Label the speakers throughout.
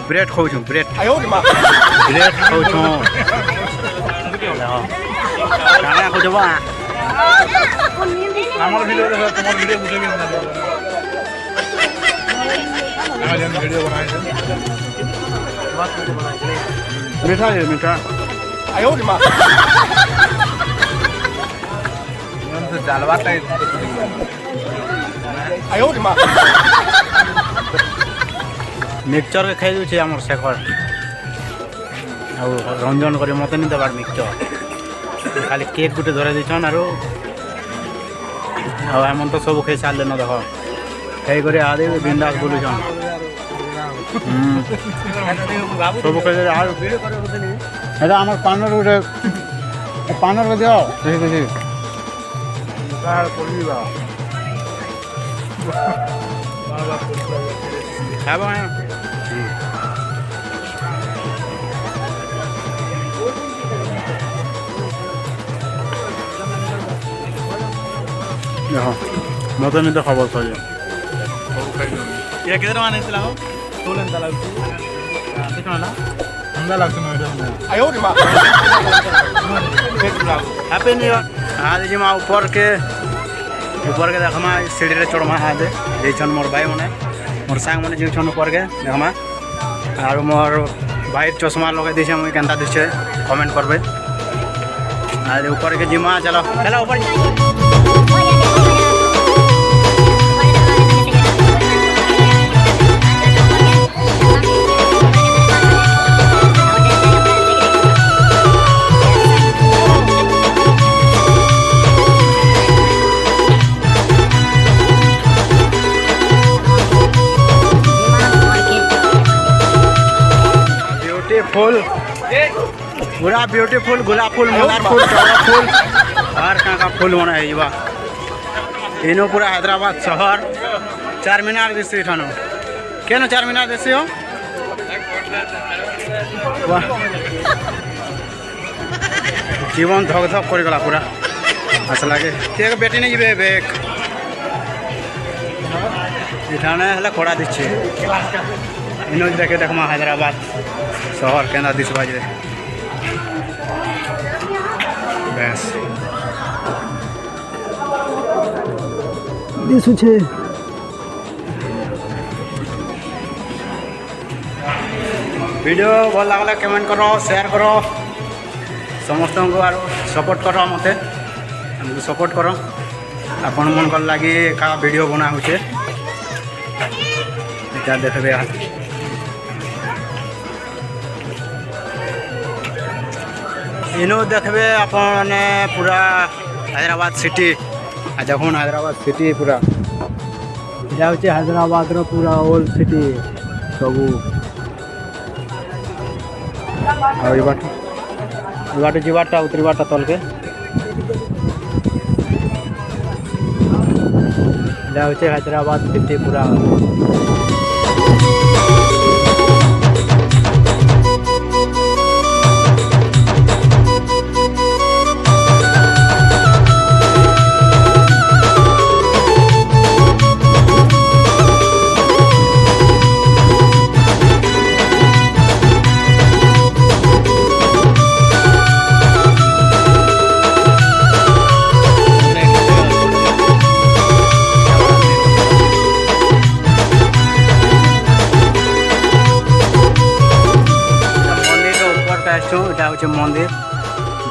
Speaker 1: Bread खाऊ छूँ bread
Speaker 2: आयो रे मां
Speaker 1: ब्रेड खाऊ छूँ काना खाऊ छो बा
Speaker 2: हमर वीडियो देखो तुम्हार वीडियो मुझे भी बना दो हम जन वीडियो बनाए थे
Speaker 1: मीठा है मीठा
Speaker 2: आयो रे मां मन तो चालवाता है आयो रे मां
Speaker 1: मिक्सचर के खाई दूचे आमर शेखर रंजन कर मत नहीं देवार मिक्सचर खाली केक गुटे धरे दीछन आरो हम तो सब खाई सारे न देख खाई कर आदे बिंदास बुलुछन सब खाई आम पानर गोटे पानर दियो खाब मत नहीं तो खबर सर ये किधर माने चला हो तो लेंदा लागू देखो ना
Speaker 2: अंदा लागतो ना आयो रे मां
Speaker 1: हैप्पी न्यू ईयर आज जी मां ऊपर के देखमा सीढ़ी रे चढ़मा हादे जेछन मोर भाई माने मोर सांग माने जेछन ऊपर के देखमा और मोर भाई चश्मा लगा दिसे मुई केनता दिसे कमेंट करबे आज ऊपर के जिमा चलो चलो ऊपर फूल पूरा ब्यूटीफुल गुलाब फूल मंदार फूल चौड़ा फूल हर का फूल बना है इनो पूरा हैदराबाद शहर चार मीनार दिसी ठानो क्या चार मीनार दिसी हो जीवन धक धक करगला पूरा आस लगे केक बेटी नहीं जीवे बेग इठाने हेला कोड़ा दिच्छे इनो देखे देखमा हैदराबाद शहर केना दिस बाजे बस दिसु छे वीडियो भल लागला कमेंट करो शेयर करो समस्त को आरो सपोर्ट करो मते हमको सपोर्ट करो अपन मन कर लगी का वीडियो बना होचे এটা দেখবে इनो देखबे अपन पूरा हैदराबाद सिटी देखो हैदराबाद सिटी पूरा ये हैदराबाद रो पूरा ओल्ड सिटी सबू बाटे जीवाटा उतरवाटा तल के हैदराबाद सिटी पूरा मंदिर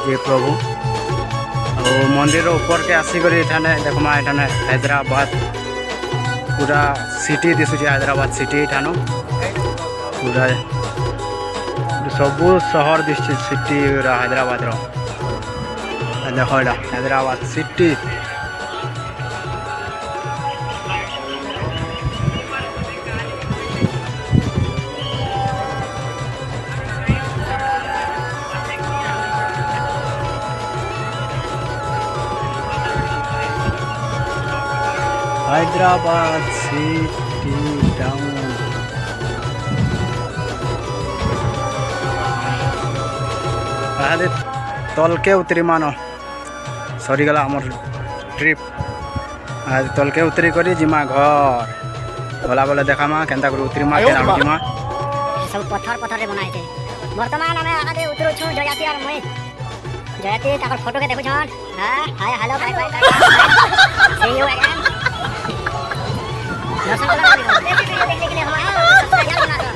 Speaker 1: जे प्रभु और मंदिर ऊपर के आसिक देखमा एठाने हैदराबाद पूरा सिटी दिशुचे हैदराबाद सिटी ठानु पूरा सबू शहर दिशे सिटी हैदराबाद रो देखो Hyderabad city Hyderabad city town तल के उतरी मानो सरीगला आमर ट्रिप आज तल के उतरी करी जिमा घर गला बेले देखामा केनता कर उतरी मा केना जिमा
Speaker 3: सब पत्थर पत्थर रे बनाए थे वर्तमान हमें आगे उतरो छु जयाती और मैं जयाती ताकर फोटो के देखु छन हां hi hello bye bye see you again दर्शन करने के लिए हम सब्सक्राइब बना दो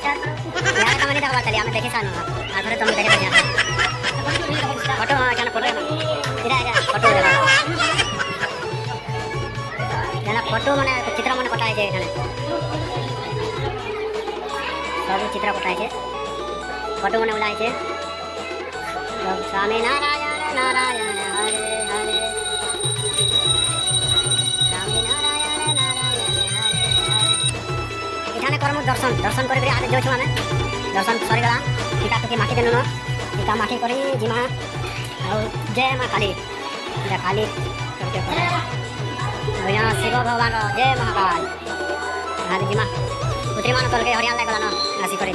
Speaker 3: यार का मैंने देखा चली हमें देखे सानो आधरे तुम देखे बनिया फोटो जाना फोटो इधर आ फोटो जाना फोटो माने चित्र माने कटाए छे एठाने सब चित्र कटाए छे फोटो माने उलाए छे सब स्वामी नारायण नारायण हरे हरे स्वामी नारायण नारायण हरे हरे एठाने करम दर्शन दर्शन करे आगे जो छु हमें दर्शन सरी गला टीका टुकी माटी देनु न टीका माटी करी जिमा और जय मां काली जय काली करके करे यहाँ शिव भगवान जय महाकाल आज जिमा उतरी मान तल के हरियाण लागला न आसी करे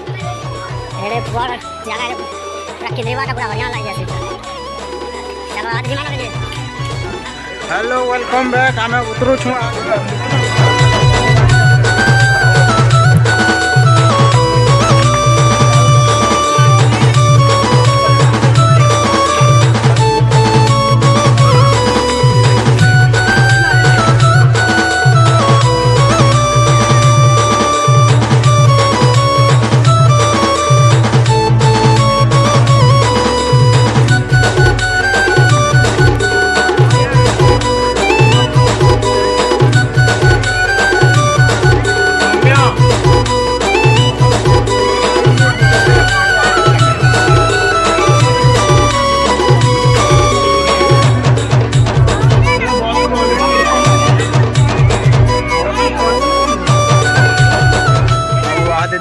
Speaker 3: एड़े बड़ जगह रे पूरा केंद्रीय पूरा हरियाण लाग जासी चलो आज जिमा न
Speaker 1: हेलो वेलकम बैक हमें उतरू छु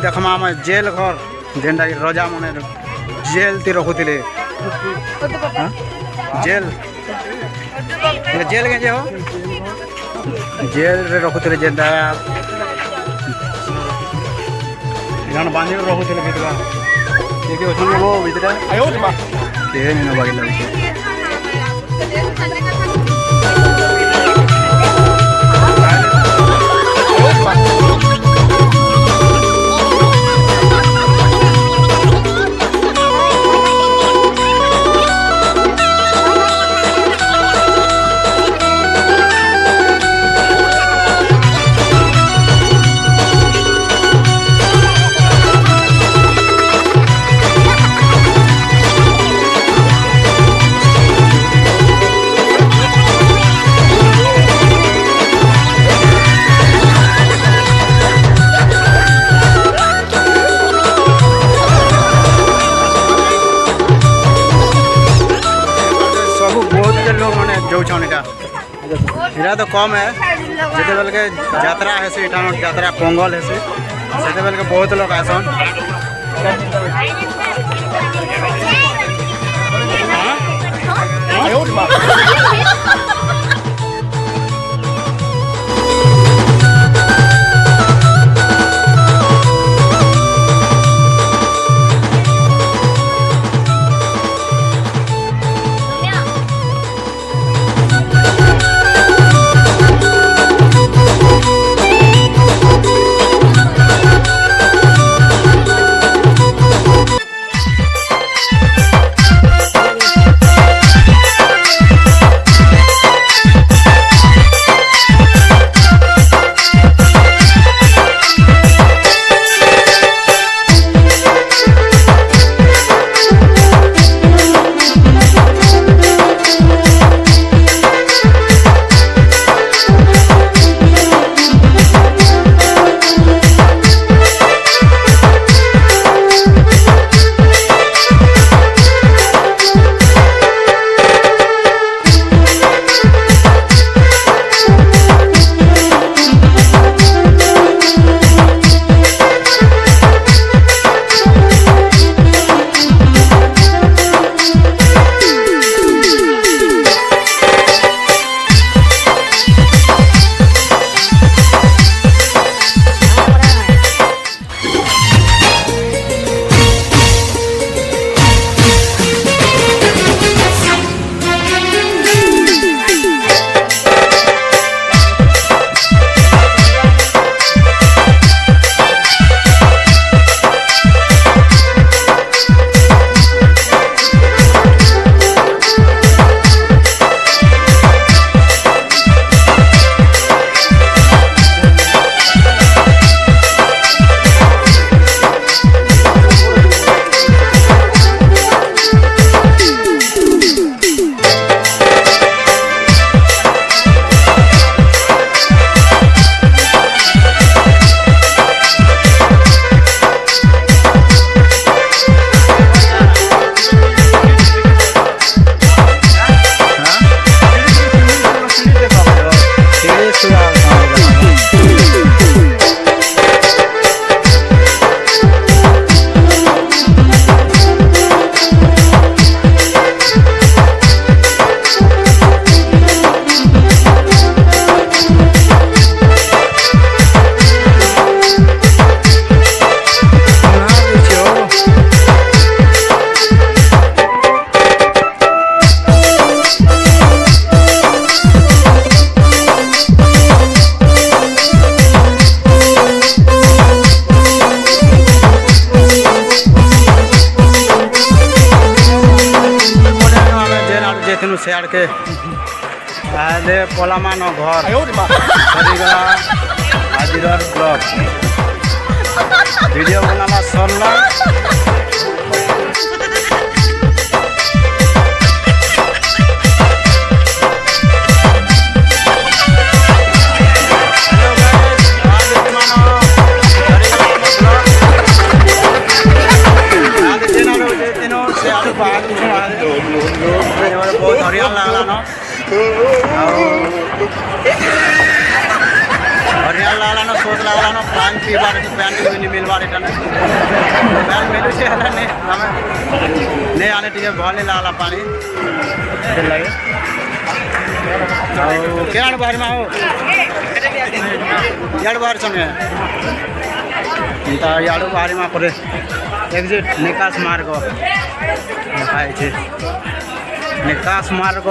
Speaker 1: देखमा हम जेल घर जेनटा रजा मने जेल ती रखुतिले जेल जेल के जे हो जेल रे रखुतिले जेनटा जान बांधी रखुतिले भितरा के ओछन वो भितरा
Speaker 2: आयो रे मां
Speaker 1: ते न बागिला इरा तो कम है जिते बेल के यात्रा है से इठान यात्रा पोंगल है से बेल के बहुत लोग आसन
Speaker 2: आयो रे मां
Speaker 1: यार के आदे पलामान घर
Speaker 2: 哎呦我的妈！
Speaker 1: सरीगला आजिरर ब्लॉग वीडियो बनाला सरला बहुत हरियाल लगला न हरियाल लगला न सोच लगला न पानी पीबार पानी भी नहीं मिलबार एटाने पानी मिलु छे हला ने हमें नहीं आने टिके भले लगला पानी लगे और केन बाहर में हो याड बाहर समय ता याडो बाहर में पड़े एग्जिट निकास मार्ग देखाय छे निकास मार्ग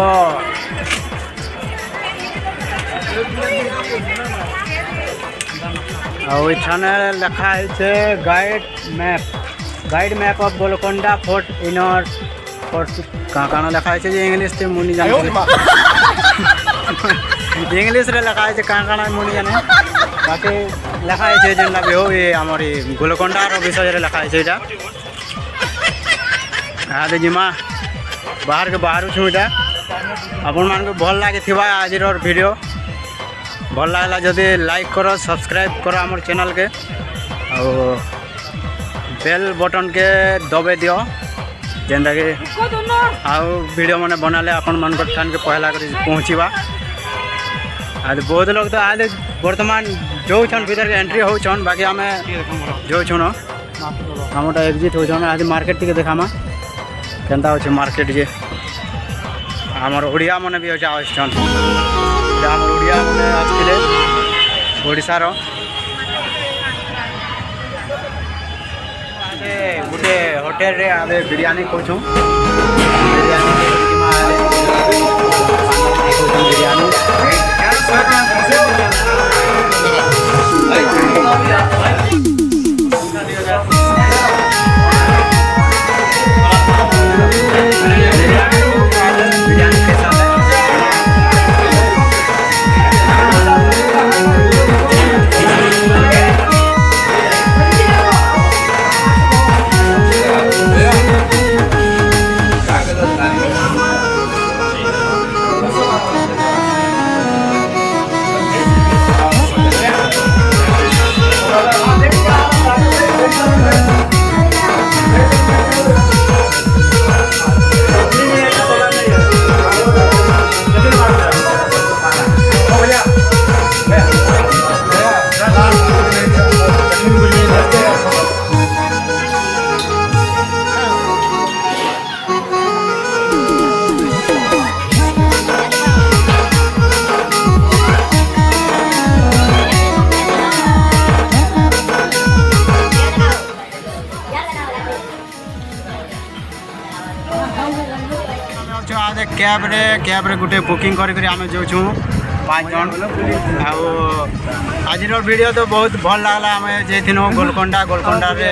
Speaker 1: और एठाने लिखा है guide map of Golconda fort inner fort कहाँ लिखा है इंग्लिश से मुनि जाने इंग्लिश रे लिखा है कहाँ मुनि जाने बाकी लिखा है जेनला भी हो ये आमर गोलकोंडार विषय लिखा है आदे जिमा बाहर के बाहर छू इटा अपन मान को भल लगे थिबा आज वीडियो भल लागला जदि लाइक करो सब्सक्राइब करो आमर चैनल के और बेल बटन के दबे दियो जेनटा कि आउ वीडियो मैंने बनाले अपन मन को ठान के पहला कर पहुँचवा आज बहुत लोग तो आज बर्तमान जो छन भीतर के एंट्री हो छन बाकी आम जो छुन आमटा एग्जिट हो छन आज मार्केट टी देखामा केनता अच्छे मार्केट जे आमर ओडिया मन भी अच्छे आसन आमर ओडिया मैंने आसते ओडार गोटे होटेल रे आदे बिरयानी खोचु बिरयानी कैब रे गोटे बुकिंग करी आम जो 5 जन आज वीडियो तो बहुत भल लगला आम जेथिनो गोलकोंडा रे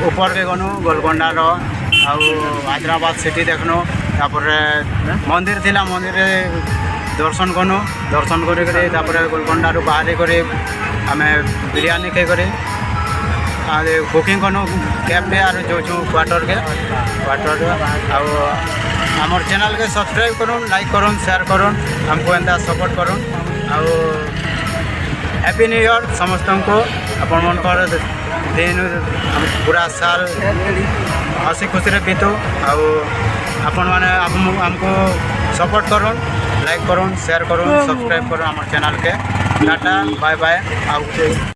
Speaker 1: ऊपर के गनु गोलकोंडा रो हैदराबाद सिटी देखनु तापर मंदिर थिला मंदिर रे दर्शन कनु दर्शन करी गोलकोंडा रू बाहर करी आम बिरयानी खाई करी बुकिंग कनु कैब रे आर जो क्वार्टर आमर चैनल के सब्सक्राइब करूँ लाइक करूँ शेयर करूँ हमको एंता सपोर्ट करूँ हैप्पी न्यू ईयर समस्त को अपन मन कर दिन पूरा साल हसी खुशी रे बीतू आपण मैंने हमको सपोर्ट करूँ लाइक करूँ शेयर करूँ सब्सक्राइब करूँ आमर चैनल के टाटा बाय बाय।